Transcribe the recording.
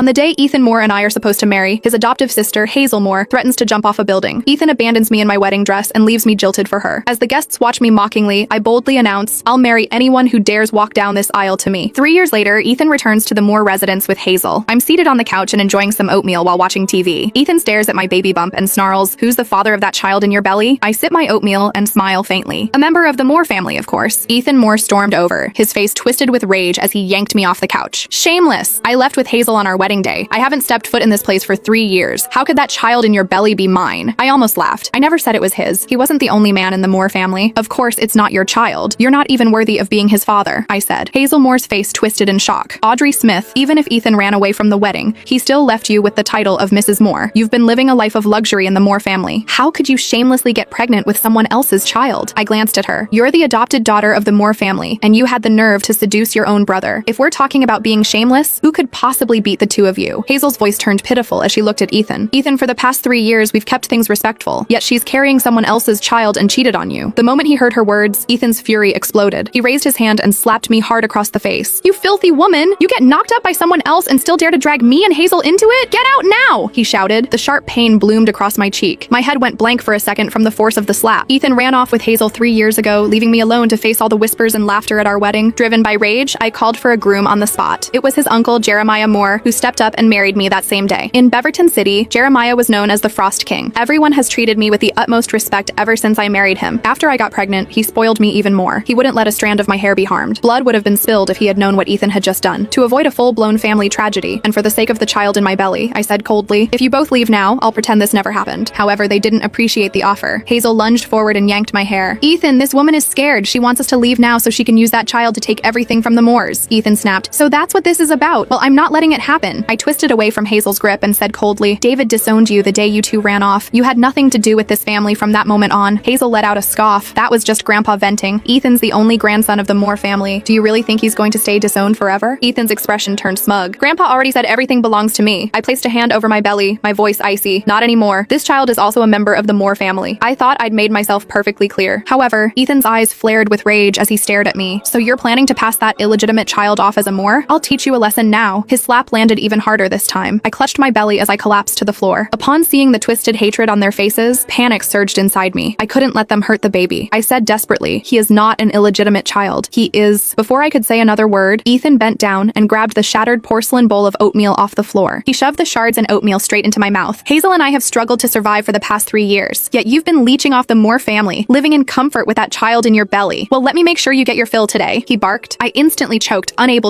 On the day Ethan Moore and I are supposed to marry, his adoptive sister, Hazel Moore, threatens to jump off a building. Ethan abandons me in my wedding dress and leaves me jilted for her. As the guests watch me mockingly, I boldly announce, "I'll marry anyone who dares walk down this aisle to me." 3 years later, Ethan returns to the Moore residence with Hazel. I'm seated on the couch and enjoying some oatmeal while watching TV. Ethan stares at my baby bump and snarls, "Who's the father of that child in your belly?" I sip my oatmeal and smile faintly. A member of the Moore family, of course. Ethan Moore stormed over, his face twisted with rage as he yanked me off the couch. Shameless! I left with Hazel on our wedding day. I haven't stepped foot in this place for 3 years. How could that child in your belly be mine? I almost laughed. I never said it was his. He wasn't the only man in the Moore family. Of course, it's not your child. You're not even worthy of being his father, I said. Hazel Moore's face twisted in shock. Audrey Smith, even if Ethan ran away from the wedding, he still left you with the title of Mrs. Moore. You've been living a life of luxury in the Moore family. How could you shamelessly get pregnant with someone else's child? I glanced at her. You're the adopted daughter of the Moore family, and you had the nerve to seduce your own brother. If we're talking about being shameless, who could possibly beat the two of you? Hazel's voice turned pitiful as she looked at Ethan. Ethan, for the past 3 years, we've kept things respectful, yet she's carrying someone else's child and cheated on you. The moment he heard her words, Ethan's fury exploded. He raised his hand and slapped me hard across the face. "You filthy woman! You get knocked up by someone else and still dare to drag me and Hazel into it? Get out now!" he shouted. The sharp pain bloomed across my cheek. My head went blank for a second from the force of the slap. Ethan ran off with Hazel 3 years ago, leaving me alone to face all the whispers and laughter at our wedding. Driven by rage, I called for a groom on the spot. It was his uncle, Jeremiah Moore, who stepped up and married me that same day. In Beaverton City, Jeremiah was known as the Frost King. Everyone has treated me with the utmost respect ever since I married him. After I got pregnant, he spoiled me even more. He wouldn't let a strand of my hair be harmed. Blood would have been spilled if he had known what Ethan had just done. To avoid a full-blown family tragedy, and for the sake of the child in my belly, I said coldly, "If you both leave now, I'll pretend this never happened." However, they didn't appreciate the offer. Hazel lunged forward and yanked my hair. "Ethan, this woman is scared. She wants us to leave now so she can use that child to take everything from the Moores." Ethan snapped, "So that's what this is about? Well, I'm not letting it happen." I twisted away from Hazel's grip and said coldly, "David disowned you the day you two ran off. You had nothing to do with this family from that moment on." Hazel let out a scoff. "That was just Grandpa venting. Ethan's the only grandson of the Moore family. Do you really think he's going to stay disowned forever?" Ethan's expression turned smug. "Grandpa already said everything belongs to me." I placed a hand over my belly, my voice icy. "Not anymore. This child is also a member of the Moore family." I thought I'd made myself perfectly clear. However, Ethan's eyes flared with rage as he stared at me. "So you're planning to pass that illegitimate child off as a Moore? I'll teach you a lesson now." His slap landed even harder this time. I clutched my belly as I collapsed to the floor. Upon seeing the twisted hatred on their faces, panic surged inside me. I couldn't let them hurt the baby. I said desperately, "He is not an illegitimate child. He is..." Before I could say another word, Ethan bent down and grabbed the shattered porcelain bowl of oatmeal off the floor. He shoved the shards and oatmeal straight into my mouth. "Hazel and I have struggled to survive for the past 3 years, yet you've been leeching off the Moore family, living in comfort with that child in your belly. Well, let me make sure you get your fill today," he barked. I instantly choked, unable